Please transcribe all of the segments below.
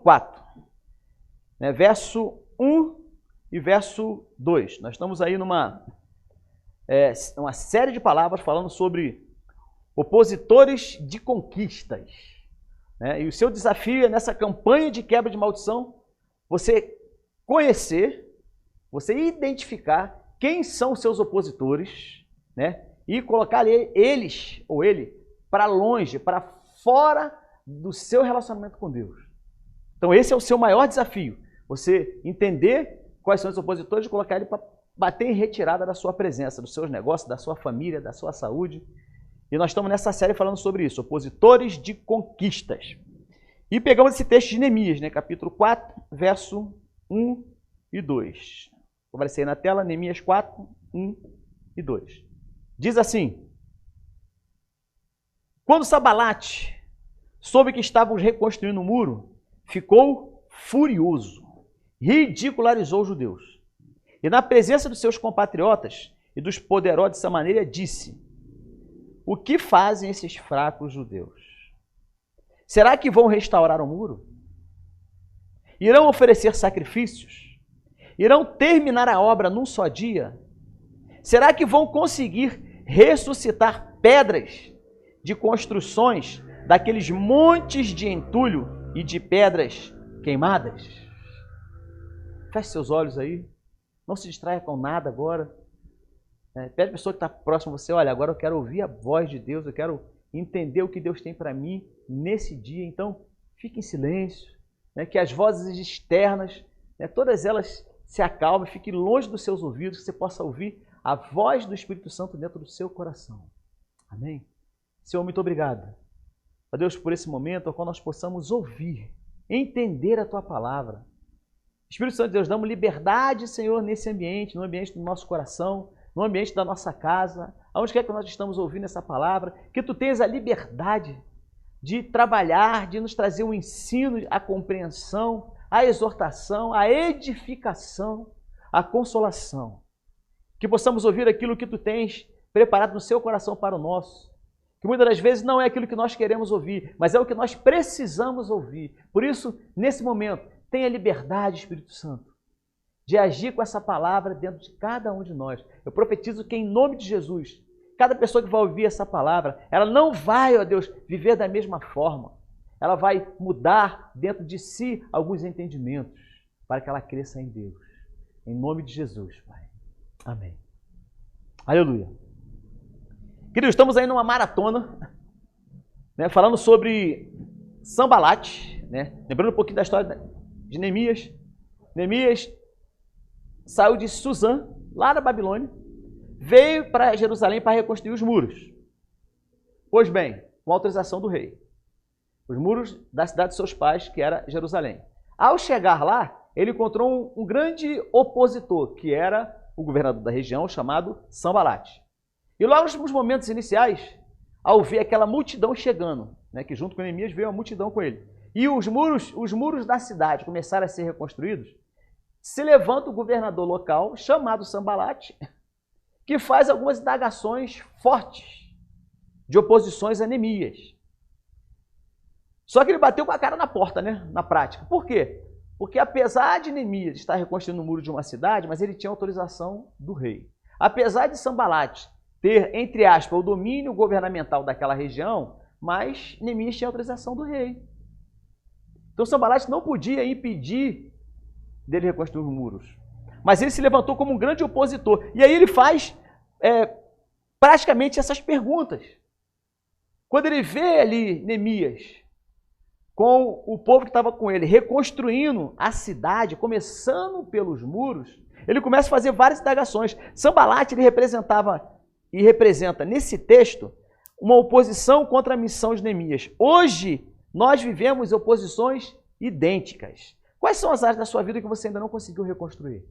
4, né, verso 1 e verso 2. Nós estamos aí numa uma série de palavras falando sobre opositores de conquistas, né? E o seu desafio é nessa campanha de quebra de maldição, você conhecer, você identificar quem são os seus opositores, né? E colocar eles ou ele para longe, para fora do seu relacionamento com Deus. Então esse é o seu maior desafio, você entender quais são os opositores e colocar ele para bater em retirada da sua presença, dos seus negócios, da sua família, da sua saúde. E nós estamos nessa série falando sobre isso, opositores de conquistas. E pegamos esse texto de Neemias, né, capítulo 4, verso 1 e 2. Vou aparecer aí na tela, Neemias 4, 1 e 2. Diz assim: quando Sanbalate soube que estávamos reconstruindo o muro, ficou furioso, ridicularizou os judeus. E na presença dos seus compatriotas e dos poderosos dessa maneira, disse: o que fazem esses fracos judeus? Será que vão restaurar o muro? Irão oferecer sacrifícios? Irão terminar a obra num só dia? Será que vão conseguir ressuscitar pedras de construções daqueles montes de entulho e de pedras queimadas? Feche seus olhos aí. Não se distraia com nada agora. Pede a pessoa que está próxima a você: olha, agora eu quero ouvir a voz de Deus, eu quero entender o que Deus tem para mim nesse dia. Então, fique em silêncio, né, que as vozes externas, né, todas elas se acalmem, fiquem longe dos seus ouvidos, que você possa ouvir a voz do Espírito Santo dentro do seu coração. Amém? Senhor, muito obrigado, ó Deus, por esse momento ao qual nós possamos ouvir, entender a Tua palavra. Espírito Santo de Deus, damos liberdade, Senhor, nesse ambiente, no ambiente do nosso coração, no ambiente da nossa casa, aonde quer que nós estamos ouvindo essa palavra, que Tu tenhas a liberdade de trabalhar, de nos trazer o ensino, a compreensão, a exortação, a edificação, a consolação. Que possamos ouvir aquilo que Tu tens preparado no seu coração para o nosso, que muitas das vezes não é aquilo que nós queremos ouvir, mas é o que nós precisamos ouvir. Por isso, nesse momento, tenha liberdade, Espírito Santo, de agir com essa palavra dentro de cada um de nós. Eu profetizo que, em nome de Jesus, cada pessoa que vai ouvir essa palavra, ela não vai, ó Deus, viver da mesma forma. Ela vai mudar dentro de si alguns entendimentos para que ela cresça em Deus. Em nome de Jesus, Pai. Amém. Aleluia. Queridos, estamos aí numa maratona, né, falando sobre Sanbalate, né? Lembrando um pouquinho da história de Neemias. Neemias saiu de Suzã, lá da Babilônia, veio para Jerusalém para reconstruir os muros. Pois bem, com autorização do rei. Os muros da cidade de seus pais, que era Jerusalém. Ao chegar lá, ele encontrou um grande opositor, que era o governador da região, chamado Sanbalate. E logo nos momentos iniciais, ao ver aquela multidão chegando, né, que junto com Neemias veio a multidão com ele, e os muros da cidade começaram a ser reconstruídos, se levanta o governador local, chamado Sanbalate, que faz algumas indagações fortes de oposições a Neemias. Só que ele bateu com a cara na porta, né, na prática. Por quê? Porque apesar de Neemias estar reconstruindo o muro de uma cidade, mas ele tinha autorização do rei. Apesar de Sanbalate ter, entre aspas, o domínio governamental daquela região, mas Neemias tinha autorização do rei. Então Sanbalate não podia impedir dele reconstruir os muros. Mas ele se levantou como um grande opositor. E aí ele faz praticamente essas perguntas. Quando ele vê ali Neemias com o povo que estava com ele, reconstruindo a cidade, começando pelos muros, ele começa a fazer várias indagações. Sanbalate ele representava e representa nesse texto uma oposição contra a missão de Neemias. Hoje nós vivemos oposições idênticas. Quais são as áreas da sua vida que você ainda não conseguiu reconstruir?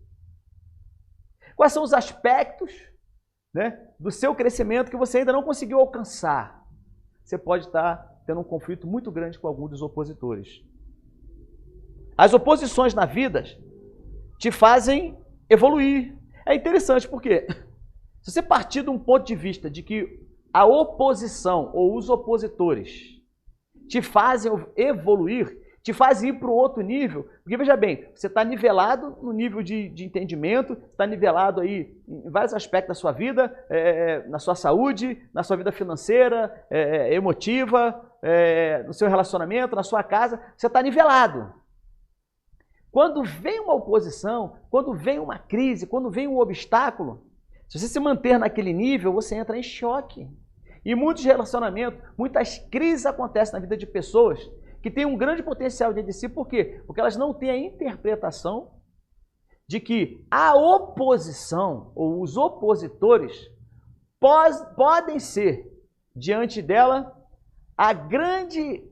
Quais são os aspectos, né, do seu crescimento que você ainda não conseguiu alcançar? Você pode estar tendo um conflito muito grande com algum dos opositores. As oposições na vida te fazem evoluir. É interessante porque se você partir de um ponto de vista de que a oposição ou os opositores te fazem evoluir, te fazem ir para o outro nível. Porque, veja bem, você está nivelado no nível de entendimento, está nivelado aí em vários aspectos da sua vida, na sua saúde, na sua vida financeira, emotiva, no seu relacionamento, na sua casa, você está nivelado. Quando vem uma oposição, quando vem uma crise, quando vem um obstáculo, se você se manter naquele nível, você entra em choque. E muitos relacionamentos, muitas crises acontecem na vida de pessoas que têm um grande potencial de si. Por quê? Porque elas não têm a interpretação de que a oposição ou os opositores podem ser, diante dela, a grande,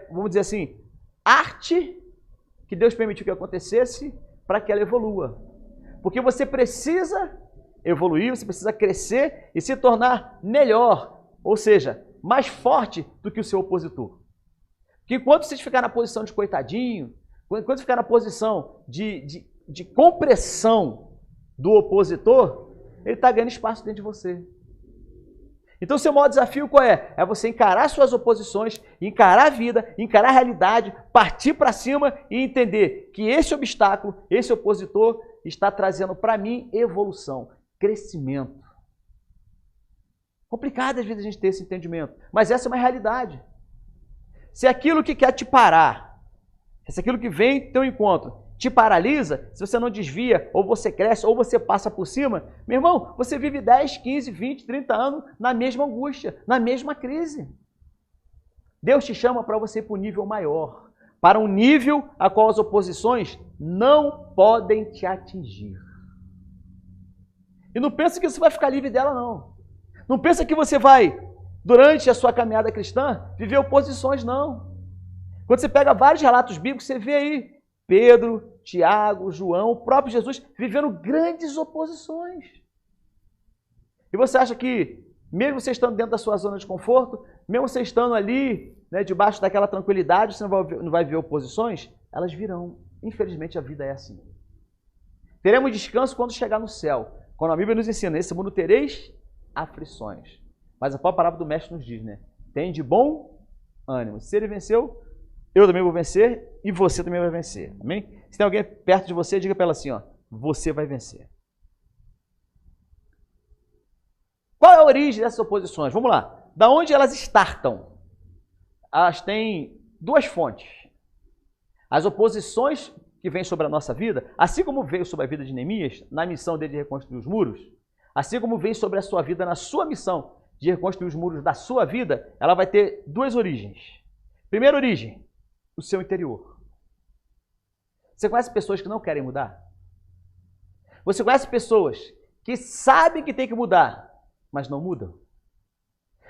vamos dizer assim, arte que Deus permitiu que acontecesse para que ela evolua. Porque você precisa evoluir, você precisa crescer e se tornar melhor, ou seja, mais forte do que o seu opositor. Porque enquanto você ficar na posição de coitadinho, enquanto você ficar na posição de compressão do opositor, ele está ganhando espaço dentro de você. Então, o seu maior desafio qual é? É você encarar suas oposições, encarar a vida, encarar a realidade, partir para cima e entender que esse obstáculo, esse opositor, está trazendo para mim evolução, crescimento. Complicado às vezes a gente ter esse entendimento, mas essa é uma realidade. Se aquilo que quer te parar, se aquilo que vem ao teu encontro te paralisa, se você não desvia, ou você cresce, ou você passa por cima, meu irmão, você vive 10, 15, 20, 30 anos na mesma angústia, na mesma crise. Deus te chama para você ir para um nível maior, para um nível a qual as oposições não podem te atingir. E não pensa que você vai ficar livre dela, não. Não pensa que você vai, durante a sua caminhada cristã, viver oposições, não. Quando você pega vários relatos bíblicos, você vê aí Pedro, Tiago, João, o próprio Jesus vivendo grandes oposições. E você acha que, mesmo você estando dentro da sua zona de conforto, mesmo você estando ali, né, debaixo daquela tranquilidade, você não vai ver oposições? Elas virão. Infelizmente, a vida é assim. Teremos descanso quando chegar no céu. Quando a Bíblia nos ensina, nesse mundo tereis aflições. Mas a própria palavra do mestre nos diz, né? Tem de bom ânimo. Se ele venceu, eu também vou vencer e você também vai vencer. Amém? Se tem alguém perto de você, diga para ela assim, ó, você vai vencer. Qual é a origem dessas oposições? Vamos lá. Da onde elas startam? Elas têm duas fontes. As oposições que vêm sobre a nossa vida, assim como veio sobre a vida de Neemias, na missão dele de reconstruir os muros, assim como vem sobre a sua vida na sua missão de reconstruir os muros da sua vida, ela vai ter duas origens. Primeira origem, o seu interior. Você conhece pessoas que não querem mudar? Você conhece pessoas que sabem que tem que mudar, mas não mudam?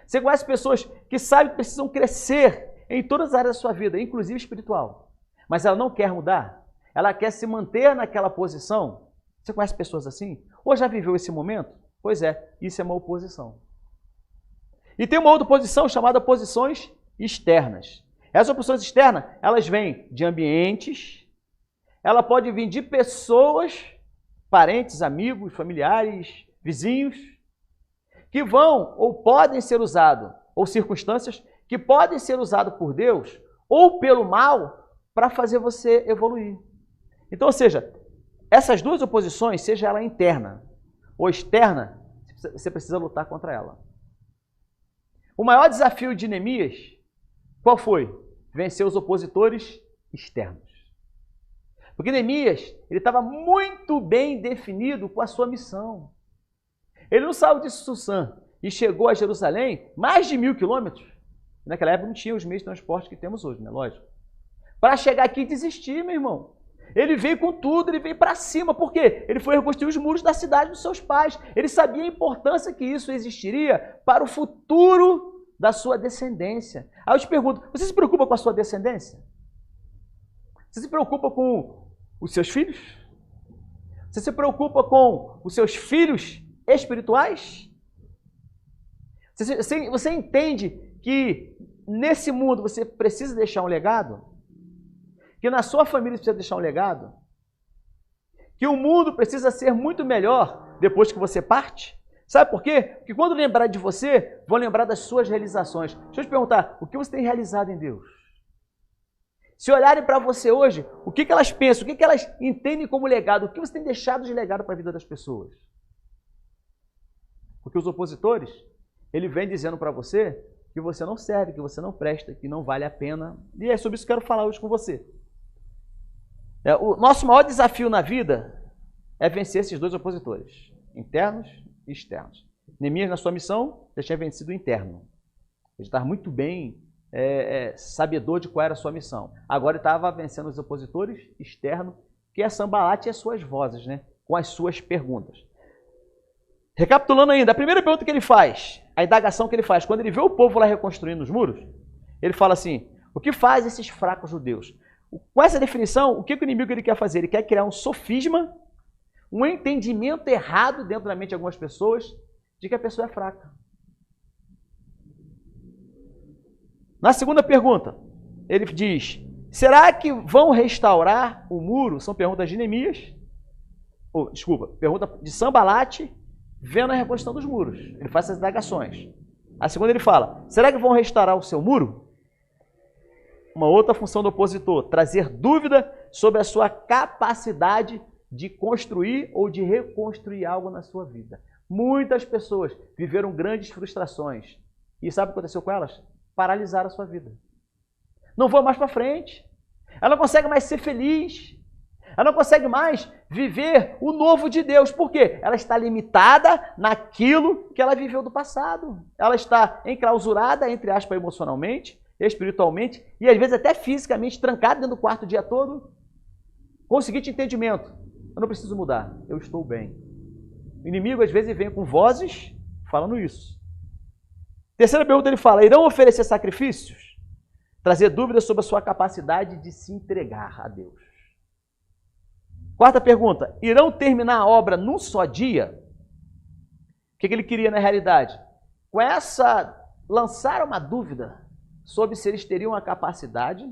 Você conhece pessoas que sabem que precisam crescer em todas as áreas da sua vida, inclusive espiritual, mas ela não quer mudar? Ela quer se manter naquela posição? Você conhece pessoas assim? Ou já viveu esse momento? Pois é, isso é uma oposição. E tem uma outra oposição chamada posições externas. Essas oposições externas, elas vêm de ambientes, ela pode vir de pessoas, parentes, amigos, familiares, vizinhos, que vão ou podem ser usados, ou circunstâncias que podem ser usadas por Deus ou pelo mal para fazer você evoluir. Então, ou seja, essas duas oposições, seja ela interna ou externa, você precisa lutar contra ela. O maior desafio de Neemias, qual foi? Vencer os opositores externos. Porque Neemias, ele estava muito bem definido com a sua missão. Ele não saiu de Susã e chegou a Jerusalém, mais de 1.000 quilômetros. Naquela época não tinha os meios de transporte que temos hoje, né? Lógico. Para chegar aqui e desistir, meu irmão. Ele veio com tudo, ele veio para cima. Por quê? Ele foi reconstruir os muros da cidade dos seus pais. Ele sabia a importância que isso existiria para o futuro da sua descendência. Aí eu te pergunto, você se preocupa com a sua descendência? Você se preocupa com os seus filhos? Você se preocupa com os seus filhos espirituais? Você entende que nesse mundo você precisa deixar um legado? Que na sua família você precisa deixar um legado? Que o mundo precisa ser muito melhor depois que você parte? Sabe por quê? Porque quando lembrar de você, vão lembrar das suas realizações. Deixa eu te perguntar, o que você tem realizado em Deus? Se olharem para você hoje, o que elas pensam, o que elas entendem como legado, o que você tem deixado de legado para a vida das pessoas? Porque os opositores, ele vem dizendo para você que você não serve, que você não presta, que não vale a pena. E é sobre isso que eu quero falar hoje com você. O nosso maior desafio na vida é vencer esses dois opositores, internos e externos. Neemias, na sua missão, já tinha vencido o interno. Ele estava muito bem sabedor de qual era a sua missão. Agora ele estava vencendo os opositores externos, que é Sanbalat e as suas vozes, né? Com as suas perguntas. Recapitulando ainda, a primeira pergunta que ele faz, a indagação que ele faz, quando ele vê o povo lá reconstruindo os muros, ele fala assim, o que faz esses fracos judeus? Com essa definição, o que o inimigo ele quer fazer? Ele quer criar um sofisma, um entendimento errado dentro da mente de algumas pessoas de que a pessoa é fraca. Na segunda pergunta, ele diz, será que vão restaurar o muro? São perguntas de Neemias, pergunta de Sanbalat, vendo a reconstrução dos muros. Ele faz essas indagações. A segunda ele fala, será que vão restaurar o seu muro? Uma outra função do opositor, trazer dúvida sobre a sua capacidade de construir ou de reconstruir algo na sua vida. Muitas pessoas viveram grandes frustrações. E sabe o que aconteceu com elas? Paralisaram a sua vida. Não vão mais para frente. Ela não consegue mais ser feliz. Ela não consegue mais viver o novo de Deus. Por quê? Ela está limitada naquilo que ela viveu do passado. Ela está enclausurada, entre aspas, emocionalmente, espiritualmente e às vezes até fisicamente, trancada dentro do quarto o dia todo. Com o seguinte entendimento, eu não preciso mudar, eu estou bem. O inimigo às vezes vem com vozes falando isso. Terceira pergunta ele fala, irão oferecer sacrifícios? Trazer dúvidas sobre a sua capacidade de se entregar a Deus. Quarta pergunta, irão terminar a obra num só dia? O que ele queria na realidade? Com essa, lançar uma dúvida sobre se eles teriam a capacidade,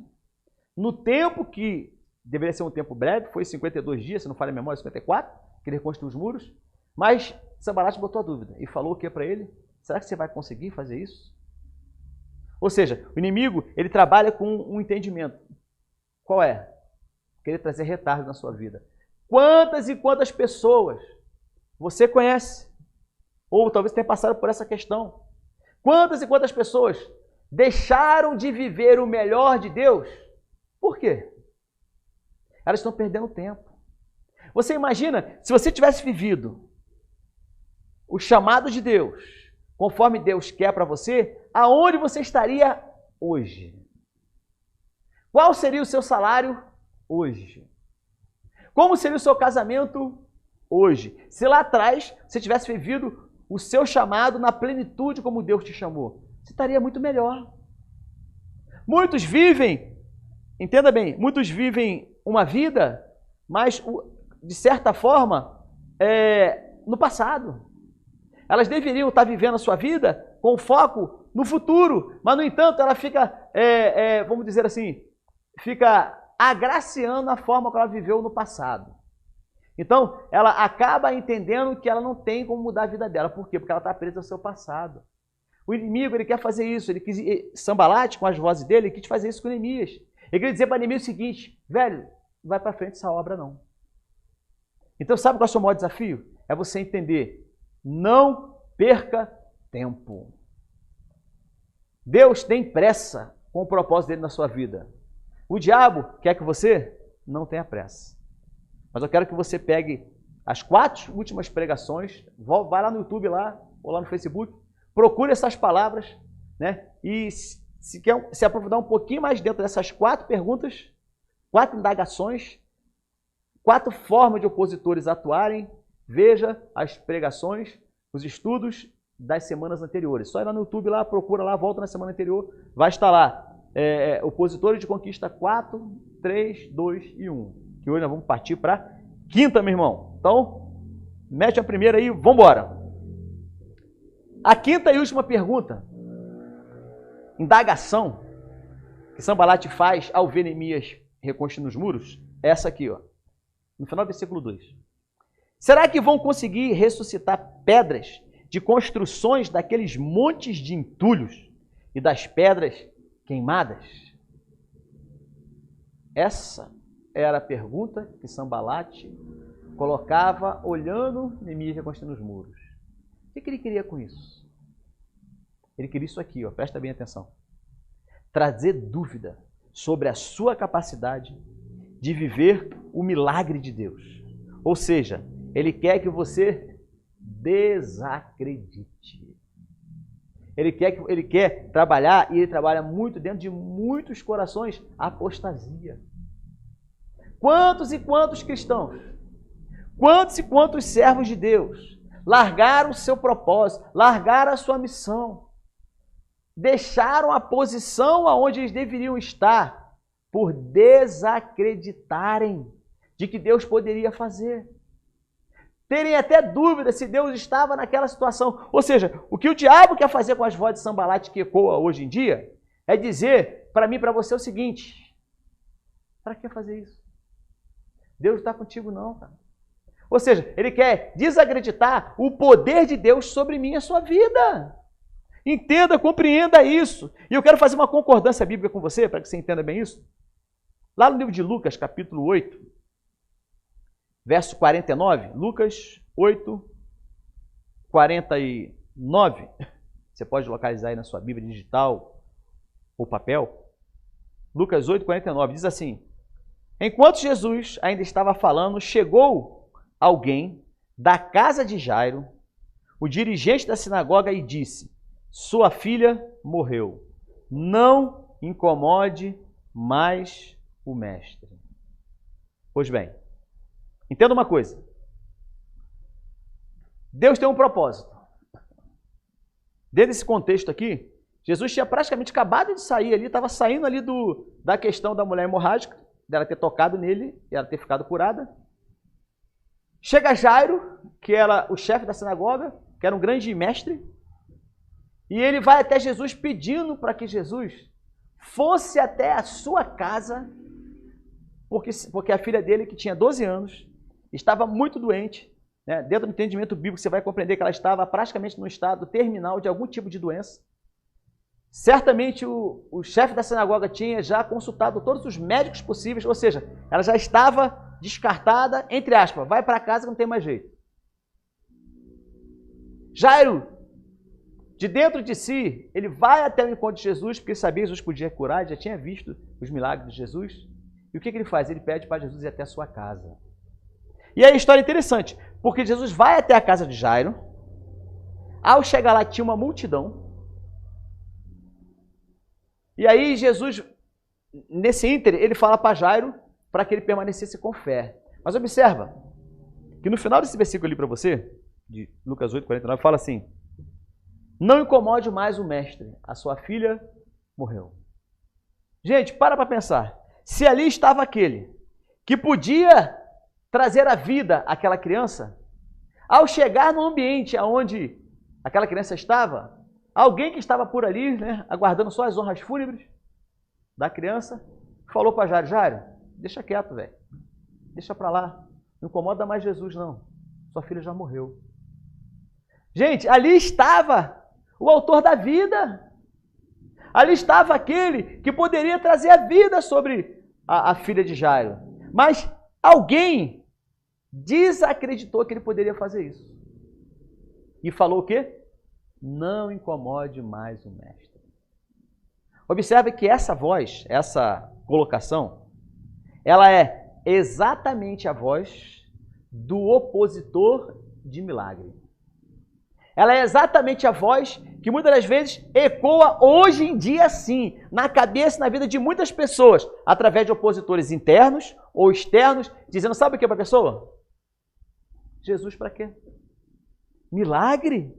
no tempo que deveria ser um tempo breve, foi 52 dias, se não falha a memória, 54, que ele reconstruiu os muros, mas Sanbalat botou a dúvida e falou o que para ele? Será que você vai conseguir fazer isso? Ou seja, o inimigo, ele trabalha com um entendimento. Qual é? Querer trazer retardo na sua vida. Quantas e quantas pessoas você conhece? Ou talvez tenha passado por essa questão. Quantas e quantas pessoas deixaram de viver o melhor de Deus? Por quê? Elas estão perdendo tempo. Você imagina, se você tivesse vivido o chamado de Deus, conforme Deus quer para você, aonde você estaria hoje? Qual seria o seu salário hoje? Como seria o seu casamento hoje? Se lá atrás você tivesse vivido o seu chamado na plenitude como Deus te chamou, você estaria muito melhor. Muitos vivem, entenda bem, muitos vivem uma vida, mas de certa forma, no passado. Elas deveriam estar vivendo a sua vida com foco no futuro, mas no entanto ela fica, vamos dizer assim, fica agraciando a forma que ela viveu no passado. Então, ela acaba entendendo que ela não tem como mudar a vida dela. Por quê? Porque ela está presa ao seu passado. O inimigo, ele quer fazer isso. Ele quis, Sanbalat, com as vozes dele, ele quis fazer isso com Neemias. Ele queria dizer para Neemias o seguinte, velho, não vai para frente essa obra não. Então, sabe qual é o seu maior desafio? É você entender, não perca tempo. Deus tem pressa com o propósito dele na sua vida. O diabo quer que você não tenha pressa. Mas eu quero que você pegue as 4 últimas pregações, vai lá no YouTube lá, ou lá no Facebook, procure essas palavras, né? E se quer se aprofundar um pouquinho mais dentro dessas 4 perguntas, 4 indagações, 4 formas de opositores atuarem, veja as pregações, os estudos das semanas anteriores. Só ir lá no YouTube, lá, procura lá, volta na semana anterior, vai estar lá. Opositores de conquista 4, 3, 2 e 1. Que hoje nós vamos partir para a 5ª, meu irmão. Então, mete a primeira aí, vamos embora. A 5ª e última pergunta, indagação, que Sanbalat faz ao ver Neemias reconstruindo os muros, é essa aqui, ó, no final do versículo 2. Será que vão conseguir ressuscitar pedras de construções daqueles montes de entulhos e das pedras queimadas? Essa era a pergunta que Sambalate colocava olhando Neemias reconstruindo os muros. O que ele queria com isso? Ele queria isso aqui, ó, presta bem atenção. Trazer dúvida sobre a sua capacidade de viver o milagre de Deus. Ou seja, ele quer que você desacredite. Ele quer trabalhar, e ele trabalha muito dentro de muitos corações, a apostasia. Quantos e quantos cristãos, quantos e quantos servos de Deus largaram o seu propósito, largaram a sua missão, deixaram a posição aonde eles deveriam estar por desacreditarem de que Deus poderia fazer. Terem até dúvida se Deus estava naquela situação. Ou seja, o que o diabo quer fazer com as vozes de Sambalate que ecoa hoje em dia é dizer para mim e para você o seguinte: para que fazer isso? Deus não está contigo não, cara. Ou seja, ele quer desacreditar o poder de Deus sobre mim e a sua vida. Entenda, compreenda isso. E eu quero fazer uma concordância bíblica com você, para que você entenda bem isso. Lá no livro de Lucas, capítulo 8, verso 49, Lucas 8, 49. Você pode localizar aí na sua Bíblia digital ou papel. Lucas 8, 49, diz assim: enquanto Jesus ainda estava falando, chegou alguém da casa de Jairo, o dirigente da sinagoga, e disse: sua filha morreu, não incomode mais o mestre. Pois bem, entenda uma coisa. Deus tem um propósito. Dentro desse contexto aqui, Jesus tinha praticamente acabado de sair ali, estava saindo ali da questão da mulher hemorrágica, dela ter tocado nele e ela ter ficado curada. Chega Jairo, que era o chefe da sinagoga, que era um grande mestre, e ele vai até Jesus pedindo para que Jesus fosse até a sua casa, porque a filha dele, que tinha 12 anos, estava muito doente, né? Dentro do entendimento bíblico, você vai compreender que ela estava praticamente no estado terminal de algum tipo de doença. Certamente o chefe da sinagoga tinha já consultado todos os médicos possíveis, ou seja, ela já estava descartada, entre aspas, vai para casa que não tem mais jeito. Jairo, de dentro de si, ele vai até o encontro de Jesus, porque ele sabia que Jesus podia curar, já tinha visto os milagres de Jesus. E o que ele faz? Ele pede para Jesus ir até a sua casa. E aí a história é interessante, porque Jesus vai até a casa de Jairo. Ao chegar lá, tinha uma multidão. E aí Jesus, nesse íntere, ele fala para Jairo para que ele permanecesse com fé. Mas observa que no final desse versículo ali para você, de Lucas 8, 49, fala assim: não incomode mais o mestre, a sua filha morreu. Gente, para pensar. Se ali estava aquele que podia trazer a vida àquela criança, ao chegar no ambiente onde aquela criança estava, alguém que estava por ali, né, aguardando só as honras fúnebres da criança, falou para Jairo: Jairo, deixa quieto, velho. Deixa para lá. Não incomoda mais Jesus, não. Sua filha já morreu. Gente, ali estava o autor da vida. Ali estava aquele que poderia trazer a vida sobre a filha de Jairo. Mas alguém desacreditou que ele poderia fazer isso. E falou o quê? Não incomode mais o mestre. Observe que essa voz, essa colocação, ela é exatamente a voz do opositor de milagre. Ela é exatamente a voz que muitas das vezes ecoa hoje em dia sim, na cabeça e na vida de muitas pessoas, através de opositores internos ou externos, dizendo: sabe o que para a pessoa? Jesus para quê? Milagre?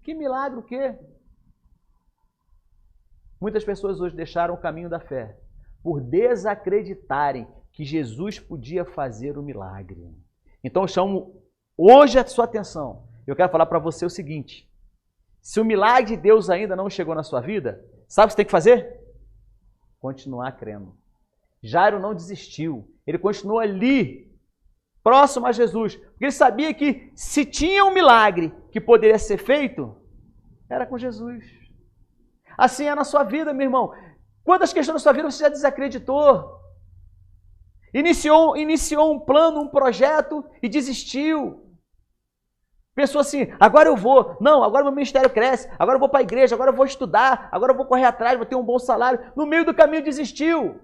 Que milagre o quê? Muitas pessoas hoje deixaram o caminho da fé por desacreditarem que Jesus podia fazer o milagre. Então eu chamo hoje a sua atenção. Eu quero falar para você o seguinte: se o milagre de Deus ainda não chegou na sua vida, sabe o que você tem que fazer? Continuar crendo. Jairo não desistiu. Ele continuou ali, próximo a Jesus, porque ele sabia que se tinha um milagre que poderia ser feito, era com Jesus. Assim é na sua vida, meu irmão. Quantas questões da sua vida você já desacreditou? Iniciou um plano, um projeto e desistiu. Pensou assim, agora eu vou. Não, agora meu ministério cresce. Agora eu vou para a igreja, agora eu vou estudar. Agora eu vou correr atrás, vou ter um bom salário. No meio do caminho desistiu.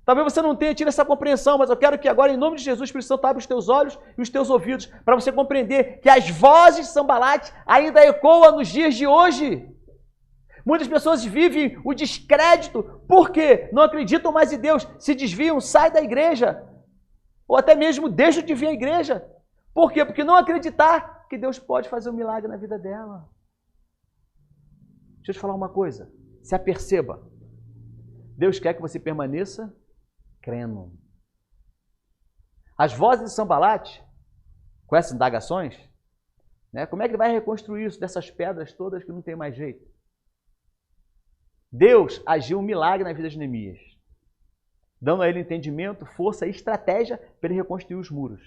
Talvez você não tenha tido essa compreensão, mas eu quero que agora, em nome de Jesus, o Espírito Santo abra os teus olhos e os teus ouvidos para você compreender que as vozes de Sambalate ainda ecoam nos dias de hoje. Muitas pessoas vivem o descrédito porque não acreditam mais em Deus, se desviam, saem da igreja, ou até mesmo deixam de vir à igreja. Por quê? Porque não acreditar que Deus pode fazer um milagre na vida dela. Deixa eu te falar uma coisa, se aperceba. Deus quer que você permaneça crendo. As vozes de Sambalate, com essas indagações, né, como é que ele vai reconstruir isso dessas pedras todas que não tem mais jeito? Deus agiu um milagre na vida de Neemias, dando a ele entendimento, força e estratégia para ele reconstruir os muros.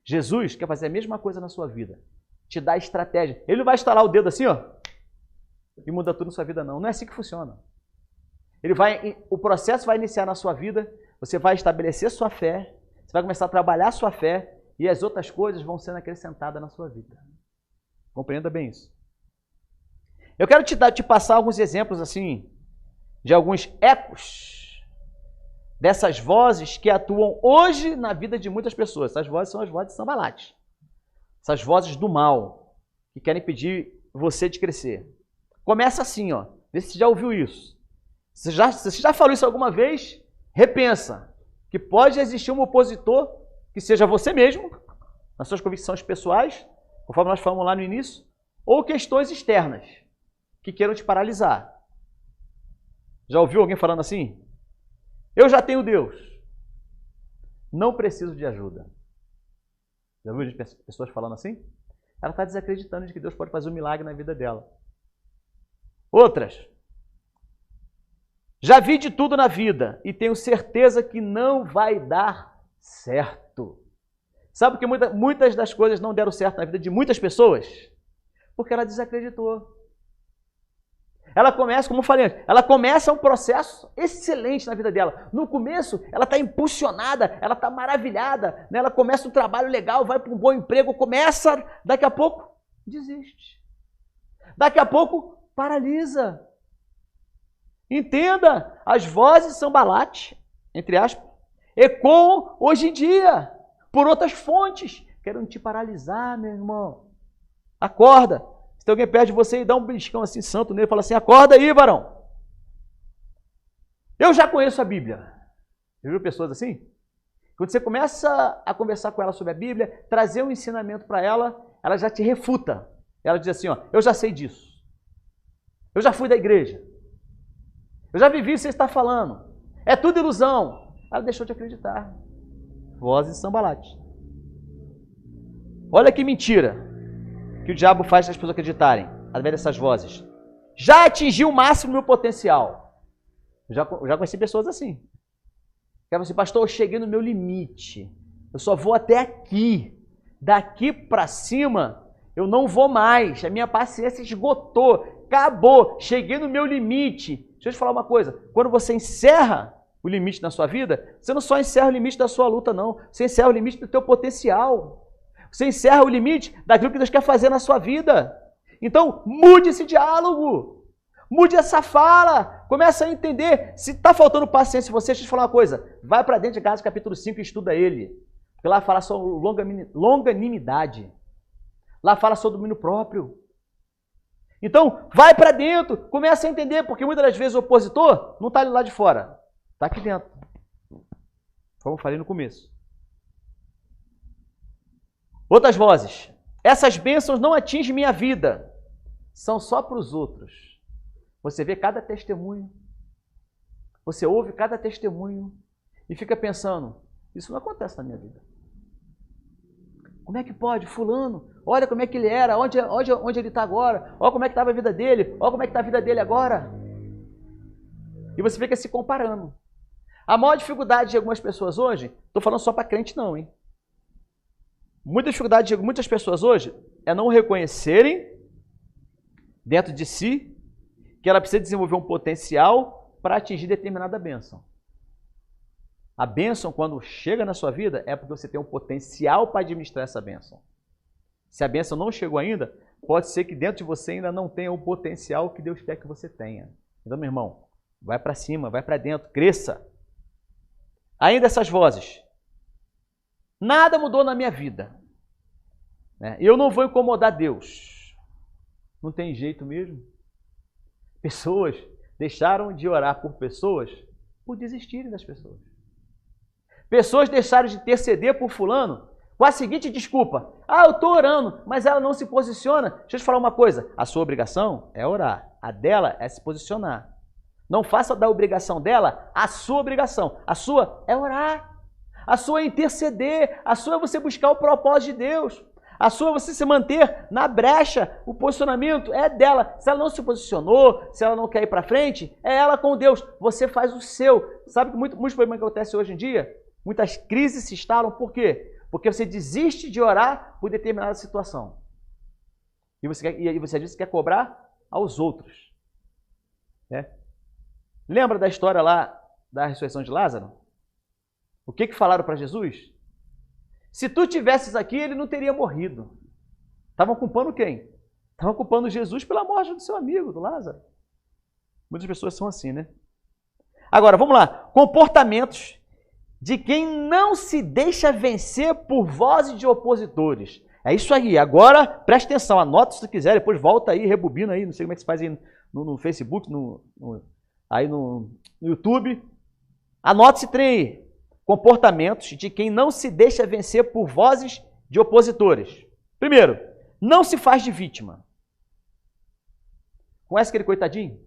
Jesus quer fazer a mesma coisa na sua vida, te dar estratégia. Ele não vai estalar o dedo assim, ó, e mudar tudo na sua vida, não. Não é assim que funciona. O processo vai iniciar na sua vida, você vai estabelecer sua fé, você vai começar a trabalhar sua fé e as outras coisas vão sendo acrescentadas na sua vida. Compreenda bem isso. Eu quero te passar alguns exemplos assim, de alguns ecos dessas vozes que atuam hoje na vida de muitas pessoas. Essas vozes são as vozes de Sambalate. Essas vozes do mal, que querem impedir você de crescer. Começa assim, ó. Vê se você já ouviu isso. Se você já falou isso alguma vez, repensa que pode existir um opositor que seja você mesmo, nas suas convicções pessoais, conforme nós falamos lá no início, ou questões externas que queiram te paralisar. Já ouviu alguém falando assim? Eu já tenho Deus. Não preciso de ajuda. Já ouviu pessoas falando assim? Ela está desacreditando de que Deus pode fazer um milagre na vida dela. Outras. Já vi de tudo na vida e tenho certeza que não vai dar certo. Sabe por que muitas das coisas não deram certo na vida de muitas pessoas? Porque ela desacreditou. Ela começa, como eu falei antes, ela começa um processo excelente na vida dela. No começo, ela está impulsionada, ela está maravilhada, né? Ela começa um trabalho legal, vai para um bom emprego, começa, daqui a pouco, desiste. Daqui a pouco, paralisa. Entenda, as vozes de Sambalate, entre aspas, ecoam hoje em dia, por outras fontes. Querem te paralisar, meu irmão. Acorda. Se tem alguém perto de você e dá um beliscão assim, santo nele, fala assim, acorda aí, varão. Eu já conheço a Bíblia. Você viu pessoas assim? Quando você começa a conversar com ela sobre a Bíblia, trazer um ensinamento para ela, ela já te refuta. Ela diz assim, ó, eu já sei disso. Eu já fui da igreja. Eu já vivi o que você está falando. É tudo ilusão. Ela deixou de acreditar. Vozes de Sambalate. Olha que mentira que o diabo faz as pessoas acreditarem, através dessas vozes. Já atingi o máximo do meu potencial. Eu já conheci pessoas assim. Que falam assim, pastor, eu cheguei no meu limite. Eu só vou até aqui. Daqui para cima, eu não vou mais. A minha paciência esgotou. Acabou. Cheguei no meu limite. Deixa eu te falar uma coisa. Quando você encerra o limite na sua vida, você não só encerra o limite da sua luta, não. Você encerra o limite do teu potencial. Você encerra o limite daquilo que Deus quer fazer na sua vida. Então, mude esse diálogo. Mude essa fala. Começa a entender. Se está faltando paciência em você, deixa eu te falar uma coisa. Vai para dentro de Gálatas capítulo 5 e estuda ele. Porque lá fala sobre longanimidade. Lá fala sobre domínio próprio. Então, vai para dentro. Começa a entender. Porque muitas das vezes o opositor não está ali lá de fora. Está aqui dentro. Como eu falei no começo. Outras vozes. Essas bênçãos não atingem minha vida. São só para os outros. Você vê cada testemunho. Você ouve cada testemunho. E fica pensando, isso não acontece na minha vida. Como é que pode? Fulano, olha como é que ele era, onde ele está agora. Olha como é que estava a vida dele. Olha como é que está a vida dele agora. E você fica se comparando. A maior dificuldade de algumas pessoas hoje, estou falando só para crente não, hein? Muita dificuldade de muitas pessoas hoje é não reconhecerem dentro de si que ela precisa desenvolver um potencial para atingir determinada bênção. A bênção, quando chega na sua vida, é porque você tem um potencial para administrar essa bênção. Se a bênção não chegou ainda, pode ser que dentro de você ainda não tenha o potencial que Deus quer que você tenha. Então, meu irmão, vai para cima, vai para dentro, cresça. Ainda essas vozes. Nada mudou na minha vida. Eu não vou incomodar Deus. Não tem jeito mesmo. Pessoas deixaram de orar por pessoas por desistirem das pessoas. Pessoas deixaram de interceder por fulano com a seguinte desculpa: eu estou orando, mas ela não se posiciona. Deixa eu te falar uma coisa: a sua obrigação é orar, a dela é se posicionar. Não faça da obrigação dela a sua obrigação. A sua é orar, a sua é interceder, a sua é você buscar o propósito de Deus, a sua é você se manter na brecha. O posicionamento é dela. Se ela não se posicionou, se ela não quer ir para frente, é ela com Deus. Você faz o seu. Sabe que muitos problemas que acontecem hoje em dia? Muitas crises se instalam. Por quê? Porque você desiste de orar por determinada situação. E você às vezes quer cobrar aos outros. Lembra da história lá da ressurreição de Lázaro? O que falaram para Jesus? Se tu tivesses aqui, ele não teria morrido. Estavam culpando quem? Estavam culpando Jesus pela morte do seu amigo, do Lázaro. Muitas pessoas são assim, né? Agora, vamos lá. Comportamentos de quem não se deixa vencer por vozes de opositores. É isso aí. Agora, preste atenção, anota se tu quiser, depois volta aí, rebobina aí, não sei como é que se faz aí no Facebook, aí no YouTube. Anote esse trem aí. Comportamentos de quem não se deixa vencer por vozes de opositores. Primeiro, não se faz de vítima. Conhece aquele coitadinho?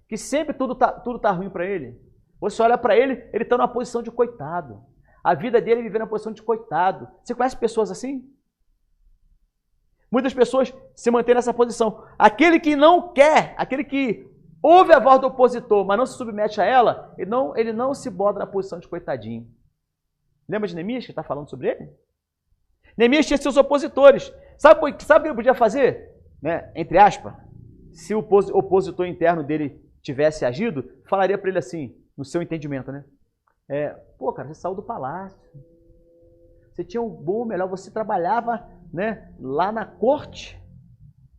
Que sempre tudo tá ruim para ele. Você olha para ele, ele está numa posição de coitado. A vida dele é viver na posição de coitado. Você conhece pessoas assim? Muitas pessoas se mantêm nessa posição. Aquele que não quer, aquele que ouve a voz do opositor, mas não se submete a ela, ele não se bota na posição de coitadinho. Lembra de Neemias, que está falando sobre ele? Neemias tinha seus opositores. Sabe o que ele podia fazer? Entre aspas, se o opositor interno dele tivesse agido, falaria para ele assim, no seu entendimento, cara, você saiu do palácio. Você tinha um bom, melhor, você trabalhava, lá na corte.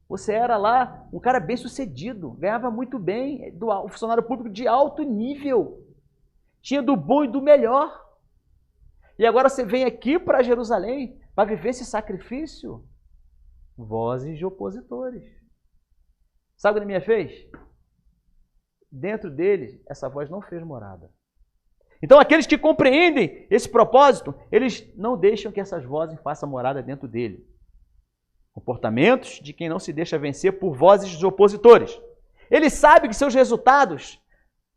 Você era lá um cara bem sucedido, ganhava muito bem, um funcionário público de alto nível. Tinha do bom e do melhor. E agora você vem aqui para Jerusalém para viver esse sacrifício? Vozes de opositores. Sabe o que Neemias fez? Dentro dele, essa voz não fez morada. Então, aqueles que compreendem esse propósito, eles não deixam que essas vozes façam morada dentro dele. Comportamentos de quem não se deixa vencer por vozes dos opositores. Ele sabe que seus resultados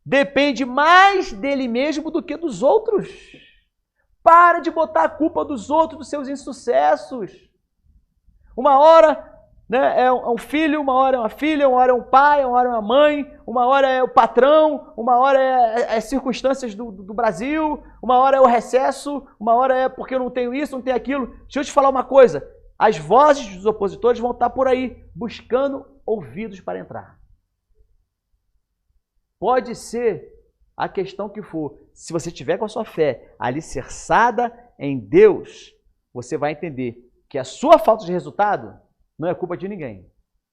dependem mais dele mesmo do que dos outros. Para de botar a culpa dos outros, dos seus insucessos. Uma hora é um filho, uma hora é uma filha, uma hora é um pai, uma hora é uma mãe, uma hora é o patrão, uma hora é circunstâncias do Brasil, uma hora é o recesso, uma hora é porque eu não tenho isso, não tenho aquilo. Deixa eu te falar uma coisa. As vozes dos opositores vão estar por aí, buscando ouvidos para entrar. Pode ser a questão que for. Se você tiver com a sua fé alicerçada em Deus, você vai entender que a sua falta de resultado não é culpa de ninguém,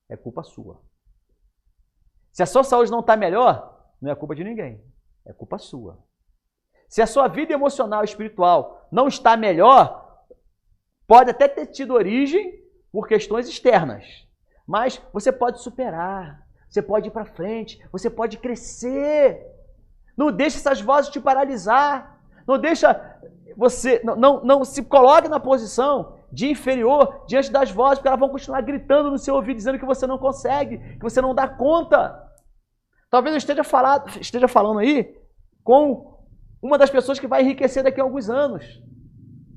é culpa sua. Se a sua saúde não está melhor, não é culpa de ninguém, é culpa sua. Se a sua vida emocional e espiritual não está melhor, pode até ter tido origem por questões externas, mas você pode superar, você pode ir para frente, você pode crescer. Não deixe essas vozes te paralisar, não deixa você, não se coloque na posição de inferior diante das vozes, porque elas vão continuar gritando no seu ouvido, dizendo que você não consegue, que você não dá conta. Talvez eu esteja falando aí com uma das pessoas que vai enriquecer daqui a alguns anos.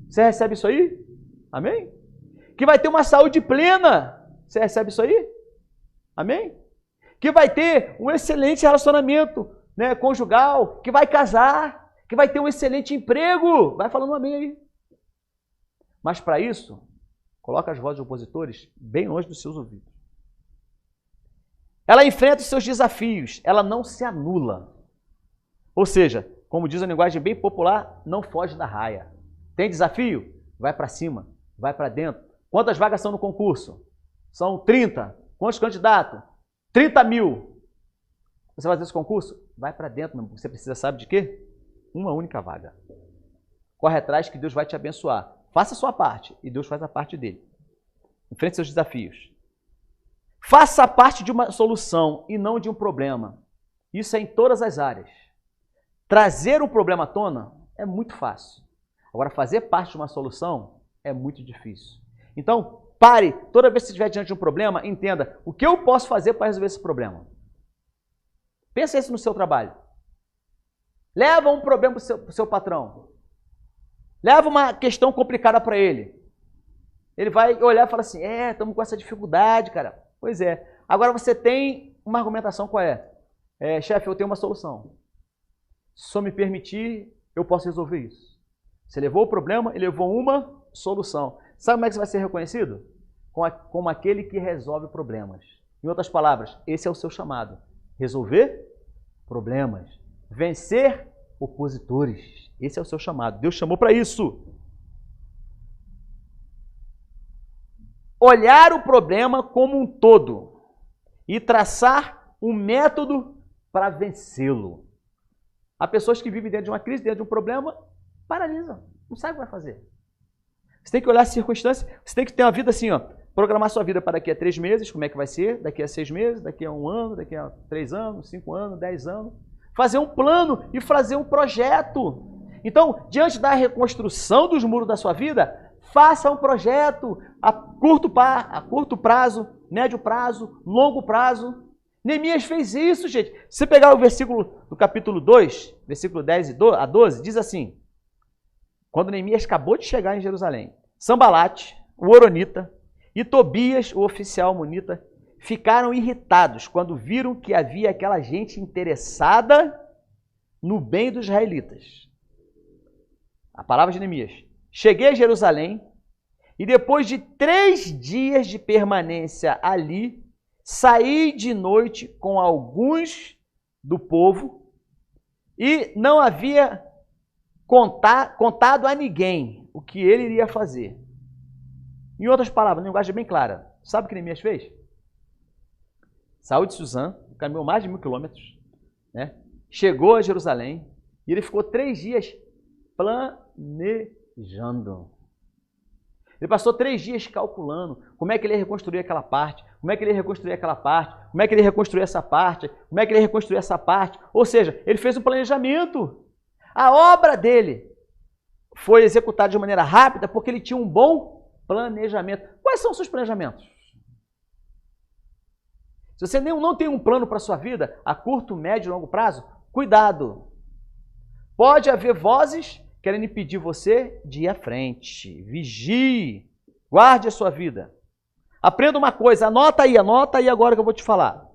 Você recebe isso aí? Amém? Que vai ter uma saúde plena. Você recebe isso aí? Amém? Que vai ter um excelente relacionamento conjugal, que vai casar, que vai ter um excelente emprego. Vai falando um amém aí. Mas para isso, coloca as vozes de opositores bem longe dos seus ouvidos. Ela enfrenta os seus desafios, ela não se anula. Ou seja, como diz a linguagem bem popular, não foge da raia. Tem desafio? Vai para cima, vai para dentro. Quantas vagas são no concurso? São 30. Quantos candidatos? 30 mil. Você vai fazer esse concurso? Vai para dentro. Você precisa, sabe de quê? Uma única vaga. Corre atrás que Deus vai te abençoar. Faça a sua parte e Deus faz a parte dele. Enfrente seus desafios. Faça parte de uma solução e não de um problema. Isso é em todas as áreas. Trazer um problema à tona é muito fácil. Agora, fazer parte de uma solução é muito difícil. Então, pare. Toda vez que você estiver diante de um problema, entenda o que eu posso fazer para resolver esse problema. Pensa isso no seu trabalho. Leva um problema para o seu patrão. Leva uma questão complicada para ele. Ele vai olhar e falar assim, estamos com essa dificuldade, cara. Pois é. Agora você tem uma argumentação, qual é? Chefe, eu tenho uma solução. Se só me permitir, eu posso resolver isso. Você levou o problema e levou uma solução. Sabe como é que você vai ser reconhecido? Como aquele que resolve problemas. Em outras palavras, esse é o seu chamado. Resolver problemas. Vencer opositores. Esse é o seu chamado. Deus chamou para isso. Olhar o problema como um todo e traçar um método para vencê-lo. Há pessoas que vivem dentro de uma crise, dentro de um problema, paralisam. Não sabe o que vai fazer. Você tem que olhar as circunstâncias. Você tem que ter uma vida assim, ó. Programar sua vida para daqui a 3 meses, como é que vai ser, daqui a 6 meses, daqui a 1 ano, daqui a 3 anos, 5 anos, 10 anos. Fazer um plano e fazer um projeto. Então, diante da reconstrução dos muros da sua vida, faça um projeto a curto prazo, médio prazo, longo prazo. Neemias fez isso, gente. Se você pegar o versículo do capítulo 2, versículo 10 a 12, diz assim, quando Neemias acabou de chegar em Jerusalém, Sambalate, o horonita, e Tobias, o oficial amonita, ficaram irritados quando viram que havia aquela gente interessada no bem dos israelitas. A palavra de Neemias. Cheguei a Jerusalém e depois de 3 dias de permanência ali, saí de noite com alguns do povo e não havia contado a ninguém o que ele iria fazer. Em outras palavras, linguagem bem clara. Sabe o que Neemias fez? Saiu de Suzã, caminhou mais de 1000 quilômetros, né? Chegou a Jerusalém e ele ficou 3 dias planejando. Ele passou 3 dias calculando como é que ele ia reconstruir aquela parte, como é que ele ia reconstruir aquela parte, como é que ele ia reconstruir essa parte, como é que ele ia reconstruir essa parte. Ou seja, ele fez um planejamento. A obra dele foi executada de maneira rápida porque ele tinha um bom planejamento. Quais são os seus planejamentos? Se você não tem um plano para a sua vida, a curto, médio e longo prazo, cuidado. Pode haver vozes querendo impedir você de ir à frente. Vigie. Guarde a sua vida. Aprenda uma coisa. Anota aí agora que eu vou te falar.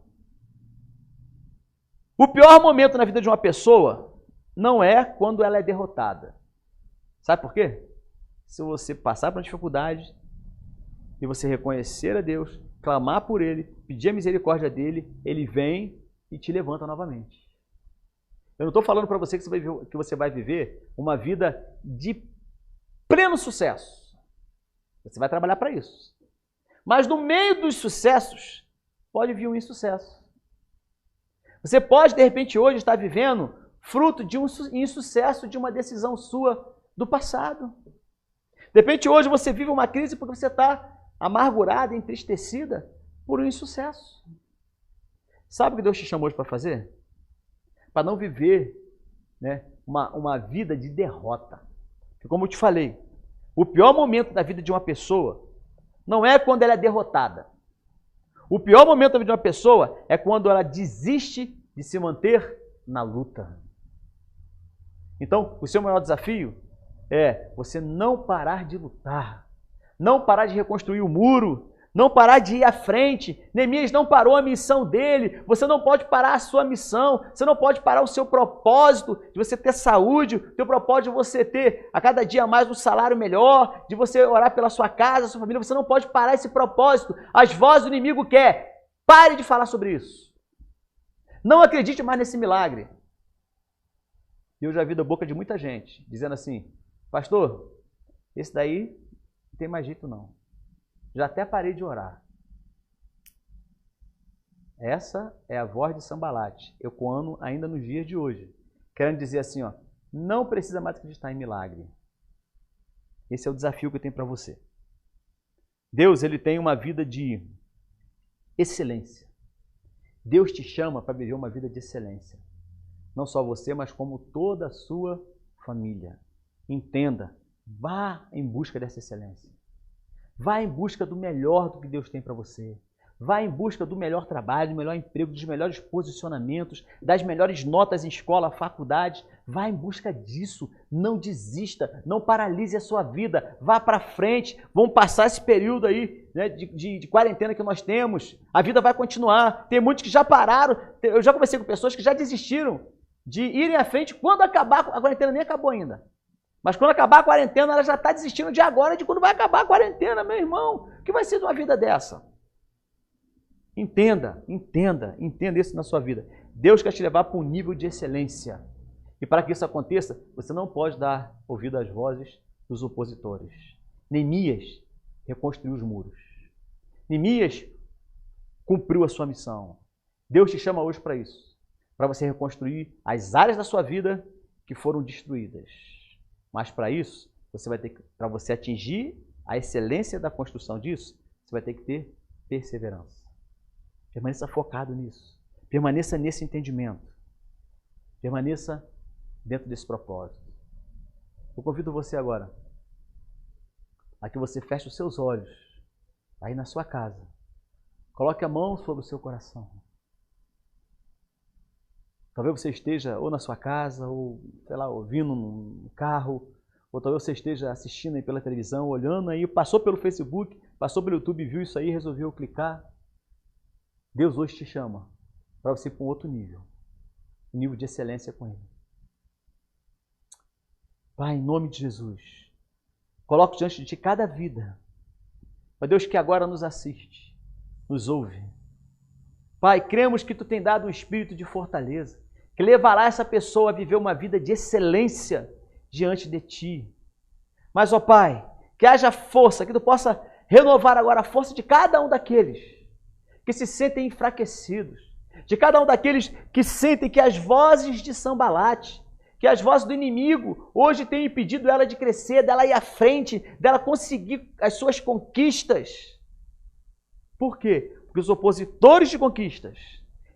O pior momento na vida de uma pessoa não é quando ela é derrotada. Sabe por quê? Se você passar por uma dificuldade e você reconhecer a Deus, clamar por Ele, pedir a misericórdia dEle, Ele vem e te levanta novamente. Eu não estou falando para você que você vai viver uma vida de pleno sucesso. Você vai trabalhar para isso. Mas no meio dos sucessos, pode vir um insucesso. Você pode, de repente, hoje estar vivendo fruto de um insucesso de uma decisão sua do passado. De repente, hoje você vive uma crise porque você está amargurada, entristecida por um insucesso. Sabe o que Deus te chamou hoje para fazer? Para não viver, né, uma vida de derrota. Porque, como eu te falei, o pior momento da vida de uma pessoa não é quando ela é derrotada. O pior momento da vida de uma pessoa é quando ela desiste de se manter na luta. Então, o seu maior desafio é você não parar de lutar, não parar de reconstruir o muro, não parar de ir à frente. Neemias não parou a missão dele. Você não pode parar a sua missão. Você não pode parar o seu propósito de você ter saúde, o seu propósito de você ter a cada dia mais um salário melhor, de você orar pela sua casa, sua família. Você não pode parar esse propósito. As vozes do inimigo querem. Pare de falar sobre isso. Não acredite mais nesse milagre. E eu já vi da boca de muita gente, dizendo assim, pastor, esse daí não tem mais jeito não. Já até parei de orar. Essa é a voz de Sambalate, ecoando ainda nos dias de hoje. Querendo dizer assim, ó, não precisa mais acreditar em milagre. Esse é o desafio que eu tenho para você. Deus, ele tem uma vida de excelência. Deus te chama para viver uma vida de excelência. Não só você, mas como toda a sua família. Entenda, vá em busca dessa excelência. Vá em busca do melhor do que Deus tem para você. Vá em busca do melhor trabalho, do melhor emprego, dos melhores posicionamentos, das melhores notas em escola, faculdade. Vá em busca disso. Não desista, não paralise a sua vida. Vá para frente. Vamos passar esse período aí, né, de quarentena que nós temos. A vida vai continuar. Tem muitos que já pararam. Eu já conversei com pessoas que já desistiram de irem à frente quando acabar. A quarentena nem acabou ainda. Mas quando acabar a quarentena, ela já está desistindo de agora, de quando vai acabar a quarentena, meu irmão. O que vai ser de uma vida dessa? Entenda isso na sua vida. Deus quer te levar para um nível de excelência. E para que isso aconteça, você não pode dar ouvido às vozes dos opositores. Neemias reconstruiu os muros. Neemias cumpriu a sua missão. Deus te chama hoje para isso. Para você reconstruir as áreas da sua vida que foram destruídas. Mas para isso, você vai ter que, para você atingir a excelência da construção disso, você vai ter que ter perseverança. Permaneça focado nisso. Permaneça nesse entendimento. Permaneça dentro desse propósito. Eu convido você agora a que você feche os seus olhos aí na sua casa. Coloque a mão sobre o seu coração. Talvez você esteja ou na sua casa, ou, sei lá, ouvindo no carro, ou talvez você esteja assistindo aí pela televisão, olhando aí, passou pelo Facebook, passou pelo YouTube, viu isso aí, resolveu clicar. Deus hoje te chama para você ir para um outro nível. Um nível de excelência com Ele. Pai, em nome de Jesus, coloco diante de Ti cada vida. Ó Deus, que agora nos assiste, nos ouve. Pai, cremos que Tu tem dado um espírito de fortaleza, que levará essa pessoa a viver uma vida de excelência diante de Ti. Mas, ó Pai, que haja força, que Tu possa renovar agora a força de cada um daqueles que se sentem enfraquecidos, de cada um daqueles que sentem que as vozes de Sambalate, que as vozes do inimigo hoje têm impedido ela de crescer, dela ir à frente, dela conseguir as suas conquistas. Por quê? Porque os opositores de conquistas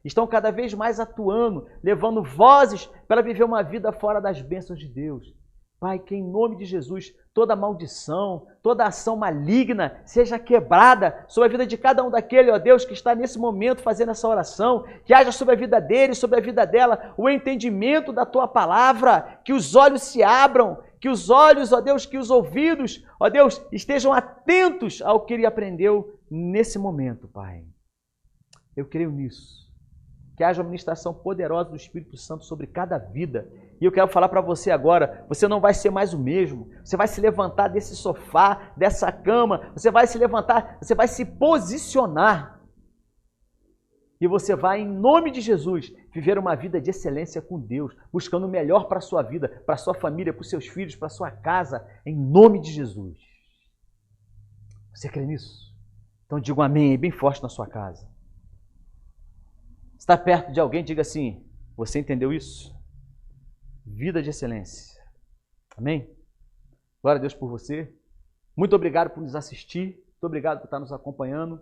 estão cada vez mais atuando, levando vozes para viver uma vida fora das bênçãos de Deus. Pai, que em nome de Jesus, toda maldição, toda ação maligna seja quebrada sobre a vida de cada um daquele, ó Deus, que está nesse momento fazendo essa oração, que haja sobre a vida dele, sobre a vida dela, o entendimento da Tua palavra, que os olhos se abram, que os olhos, ó Deus, que os ouvidos, ó Deus, estejam atentos ao que ele aprendeu nesse momento, Pai. Eu creio nisso. Que haja uma ministração poderosa do Espírito Santo sobre cada vida. E eu quero falar para você agora, você não vai ser mais o mesmo. Você vai se levantar desse sofá, dessa cama, você vai se levantar, você vai se posicionar. E você vai, em nome de Jesus, viver uma vida de excelência com Deus, buscando o melhor para a sua vida, para a sua família, para os seus filhos, para a sua casa, em nome de Jesus. Você crê nisso? Então diga um amém bem forte na sua casa. Está perto de alguém, diga assim, você entendeu isso? Vida de excelência. Amém? Glória a Deus por você. Muito obrigado por nos assistir. Muito obrigado por estar nos acompanhando.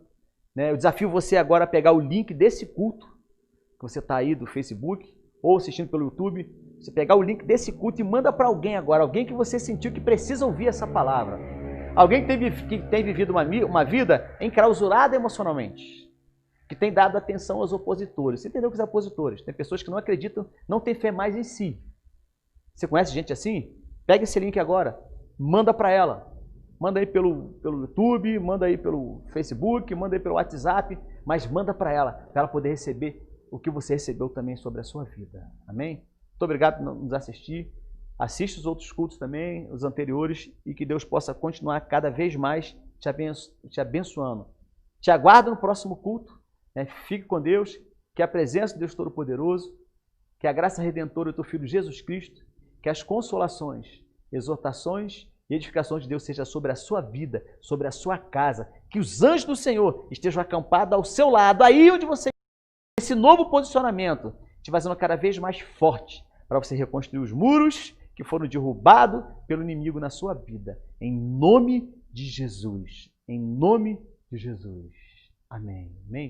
Eu desafio você agora a pegar o link desse culto, que você está aí do Facebook, ou assistindo pelo YouTube. Você pegar o link desse culto e manda para alguém agora. Alguém que você sentiu que precisa ouvir essa palavra. Alguém que tem vivido uma vida enclausurada emocionalmente. Que tem dado atenção aos opositores. Você entendeu que os opositores? Tem pessoas que não acreditam, não têm fé mais em si. Você conhece gente assim? Pega esse link agora, manda para ela. Manda aí pelo YouTube, manda aí pelo Facebook, manda aí pelo WhatsApp, mas manda para ela poder receber o que você recebeu também sobre a sua vida. Amém? Muito obrigado por nos assistir. Assiste os outros cultos também, os anteriores, e que Deus possa continuar cada vez mais te abençoando. Te aguardo no próximo culto. Fique com Deus, que a presença de Deus Todo-Poderoso, que a graça redentora do Teu Filho Jesus Cristo que as consolações, exortações e edificações de Deus seja sobre a sua vida, sobre a sua casa, que os anjos do Senhor estejam acampados ao seu lado, aí onde você esse novo posicionamento te fazendo cada vez mais forte para você reconstruir os muros que foram derrubados pelo inimigo na sua vida. Em nome de Jesus. Em nome de Jesus. Amém. Amém.